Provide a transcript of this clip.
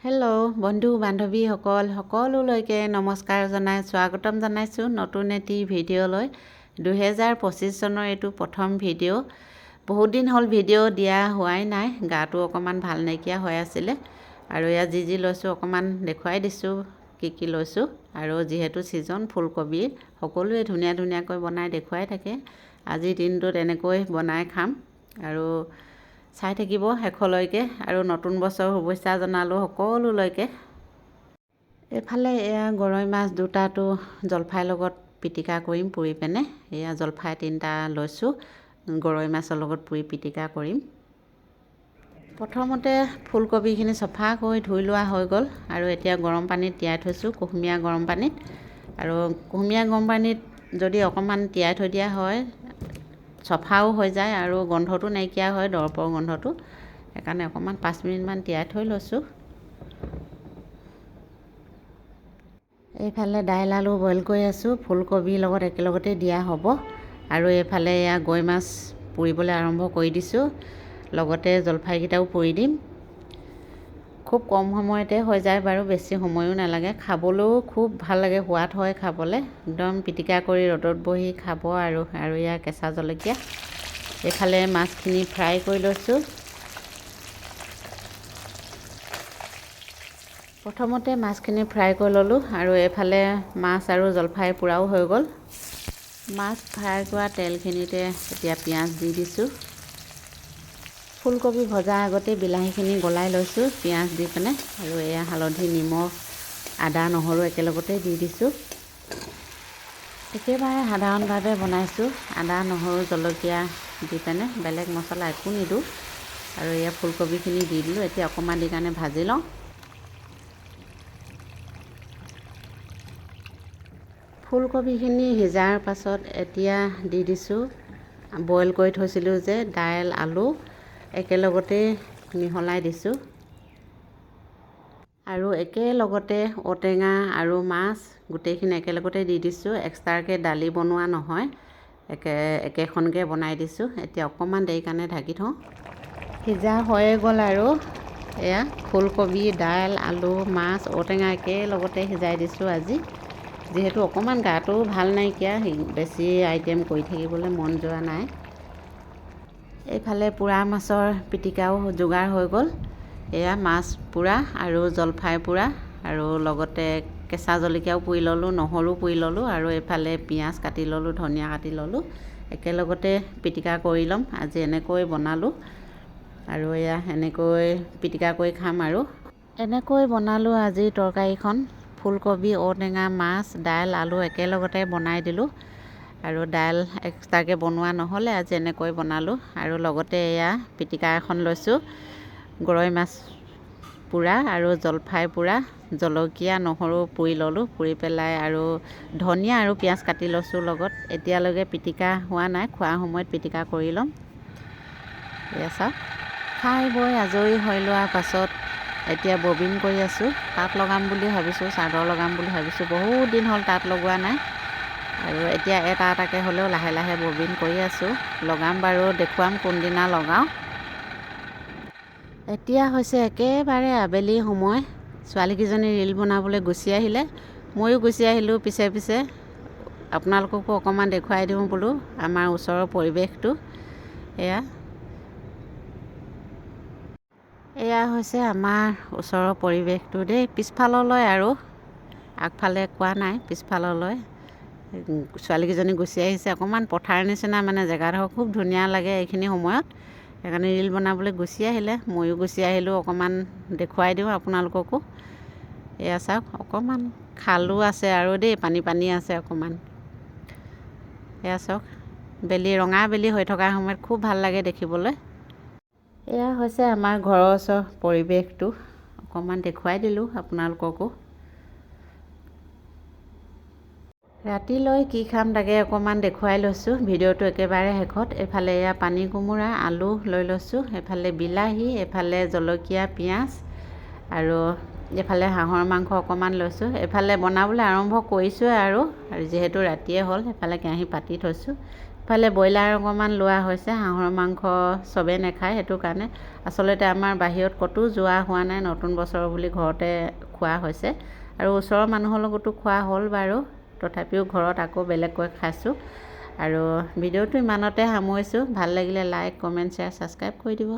Hello' বন্ধু বান্ধৱীসকল সকলোলৈকে নমস্কাৰ জনাই স্বাগতম জনাইছোঁ নতুন এটি ভিডিঅ'লৈ। 2025 চনৰ এইটো প্ৰথম ভিডিঅ'। বহুত দিন হ'ল ভিডিঅ' দিয়া হোৱাই নাই, গাটো অকণমান ভাল নাইকিয়া হৈ আছিলে আৰু ইয়াত যি লৈছোঁ অকণমান দেখুৱাই দিছোঁ কি লৈছোঁ। আৰু যিহেতু ছিজন ফুলকবিৰ সকলোৱে ধুনীয়াকৈ বনাই দেখুৱাই থাকে, আজিৰ দিনটোত এনেকৈ বনাই খাম আৰু চাই থাকিব শেষলৈকে। আৰু নতুন বছৰ শুভেচ্ছা জনালোঁ সকলোলৈকে। এইফালে এয়া গৰৈ মাছ দুটাটো জলফাইৰ লগত পিটিকা কৰিম পুৰি পেনে। এয়া জলফাই 3টা লৈছোঁ, গৰৈ মাছৰ লগত পুৰি পিটিকা কৰিম। প্ৰথমতে ফুলকবিখিনি চফা কৰি ধুই লোৱা হৈ গ'ল আৰু এতিয়া গৰম পানীত তিয়াই থৈছোঁ, কুহুমীয়া গৰম পানীত। আৰু কুহুমীয়া গৰম পানীত যদি অকণমান তিয়াই থৈ দিয়া হয় চফাও হৈ যায় আৰু গোন্ধটো নাইকিয়া হয়, দৰৱৰ গোন্ধটো। সেইকাৰণে অকণমান 5 মিনিটমান তিয়াই থৈ লৈছোঁ। এইফালে দাইল আলু বইল কৰি আছোঁ, ফুলকবিৰ লগত একেলগতে দিয়া হ'ব। আৰু এইফালে এয়া গৰৈ মাছ পুৰিবলৈ আৰম্ভ কৰি দিছোঁ, লগতে জলফাইকেইটাও পুৰি দিম। খুব কম সময়তে হৈ যায় বাৰু, বেছি সময়ো নালাগে। খাবলৈও খুব ভাল লাগে, সোৱাদ হয় খাবলৈ। একদম পিটিকা কৰি ৰ'দত বহি খাব আৰু ইয়াৰ কেঁচা জলকীয়া। এইফালে মাছখিনি ফ্ৰাই কৰি লৈছোঁ। প্ৰথমতে মাছখিনি ফ্ৰাই কৰি ল'লোঁ আৰু এইফালে মাছ আৰু জলফাই পোৰাও হৈ গ'ল। মাছ ফ্ৰাই কৰা তেলখিনিতে এতিয়া পিঁয়াজ দি দিছোঁ। ফুলকবি ভজাৰ আগতে বিলাহীখিনি গলাই লৈছোঁ পিঁয়াজ দি পিনে। আৰু এয়া হালধি নিমখ আদা নহৰু একেলগতে দি দিছোঁ। একেবাৰে সাধাৰণভাৱে বনাইছোঁ, আদা নহৰু জলকীয়া দি পিনে, বেলেগ মছলা একো নিদিওঁ। আৰু এয়া ফুলকবিখিনি দি দিলোঁ। এতিয়া অকণমান দি কাৰণে ভাজি লওঁ। ফুলকবিখিনি সিজাৰ পাছত এতিয়া দি দিছোঁ বইল কৰি থৈছিলোঁ যে দাইল আলু একেলগতে মিহলাই দিছোঁ। আৰু একেলগতে ঔটেঙা আৰু মাছ গোটেইখিনি একেলগতে দি দিছোঁ। এক্সট্ৰাকৈ দালি বনোৱা নহয়, একেখনকৈ বনাই দিছোঁ। এতিয়া অকণমান দেৰি কাৰণে ঢাকি থওঁ। সিজা হৈয়ে গ'ল আৰু এয়া ফুলকবি দাইল আলু মাছ ঔটেঙা একেলগতে সিজাই দিছোঁ আজি। যিহেতু অকণমান গাটো ভাল নাইকিয়া, বেছি আইটেম কৰি থাকিবলৈ মন যোৱা নাই। এইফালে পোৰা মাছৰ পিটিকাও যোগাৰ হৈ গ'ল। এয়া মাছ পোৰা আৰু জলফাই পোৰা আৰু লগতে কেঁচা জলকীয়াও পুৰি ল'লোঁ, নহৰু পুৰি ল'লোঁ আৰু এইফালে পিঁয়াজ কাটি ল'লোঁ, ধনিয়া কাটি ল'লোঁ। একেলগতে পিটিকা কৰি ল'ম। আজি এনেকৈ বনালোঁ আৰু এয়া এনেকৈ পিটিকা কৰি খাম। আৰু এনেকৈ বনালোঁ আজিৰ তৰকাৰীখন। ফুলকবি ঔটেঙা মাছ দাইল আলু একেলগতে বনাই দিলোঁ আৰু দাইল এক্সট্ৰাকৈ বনোৱা নহ'লে আজি এনেকৈ বনালোঁ। আৰু লগতে এয়া পিটিকা এখন লৈছোঁ, গৰৈ মাছ পোৰা আৰু জলফাই পোৰা, জলকীয়া নহৰু পুৰি ল'লোঁ, পুৰি পেলাই আৰু ধনিয়া আৰু পিঁয়াজ কাটি লৈছোঁ লগত। এতিয়ালৈকে পিটিকা হোৱা নাই, খোৱাৰ সময়ত পিটিকা কৰি ল'ম। এয়া চাওক, খাই বৈ আজৰি হৈ লোৱাৰ পাছত এতিয়া ববিন কৰি আছোঁ। তাঁত লগাম বুলি ভাবিছোঁ, চাদৰ লগাম বুলি ভাবিছোঁ। বহুত দিন হ'ল তাঁত লগোৱা নাই আৰু এতিয়া এটাকৈ হ'লেও লাহে লাহে ববিন কৰি আছোঁ। লগাম বাৰু, দেখুৱাম কোনদিনা লগাওঁ। এতিয়া হৈছে একেবাৰে আবেলি সময়। ছোৱালীকেইজনী ৰীল বনাবলৈ গুচি আহিলে, ময়ো গুচি আহিলোঁ পিছে পিছে। আপোনালোককো অকণমান দেখুৱাই দিওঁ বোলো আমাৰ ওচৰৰ পৰিৱেশটো। এয়া হৈছে আমাৰ ওচৰৰ পৰিৱেশটো দেই, পিছফাললৈ আৰু আগফালে কোৱা নাই, পিছফাললৈ। ছোৱালীকেইজনী গুচি আহিছে। অকণমান পথাৰ নিচিনা মানে জেগাডোখৰ খুব ধুনীয়া লাগে এইখিনি সময়ত, সেইকাৰণে ৰীল বনাবলৈ গুচি আহিলে, ময়ো গুচি আহিলোঁ। অকণমান দেখুৱাই দিওঁ আপোনালোককো। এয়া চাওক, অকণমান খালো আছে আৰু দেই, পানী আছে অকণমান। এয়া চাওক, ৰঙা বেলি হৈ থকাৰ সময়ত খুব ভাল লাগে দেখিবলৈ। এয়া হৈছে আমাৰ ঘৰৰ ওচৰৰ পৰিৱেশটো, অকণমান দেখুৱাই দিলোঁ আপোনালোককো। ৰাতিলৈ কি খাম তাকে অকণমান দেখুৱাই লৈছোঁ ভিডিঅ'টো একেবাৰে শেষত। এইফালে এয়া পানী কোমোৰা আলু লৈ লৈছোঁ, এইফালে বিলাহী, এইফালে জলকীয়া পিঁয়াজ আৰু এইফালে হাঁহৰ মাংস অকণমান লৈছোঁ। এইফালে বনাবলৈ আৰম্ভ কৰিছোঁৱে আৰু যিহেতু ৰাতিয়ে হ'ল সেইফালে কেৰাহী পাতি থৈছোঁ। ইফালে ব্ৰইলাৰ অকণমান লোৱা হৈছে। হাঁহৰ মাংস চবেই নাখায়, সেইটো কাৰণে আচলতে আমাৰ বাহিৰত ক'তো যোৱা হোৱা নাই। নতুন বছৰ বুলি ঘৰতে খোৱা হৈছে আৰু ওচৰৰ মানুহৰ লগতো খোৱা হ'ল বাৰু। তথাপিও ঘৰত আকৌ বেলেগকৈ খাইছোঁ। আৰু ভিডিঅ'টো ইমানতে সামৰিছোঁ। ভাল লাগিলে লাইক, কমেণ্ট, শ্বেয়াৰ, ছাবস্ক্ৰাইব কৰি দিব।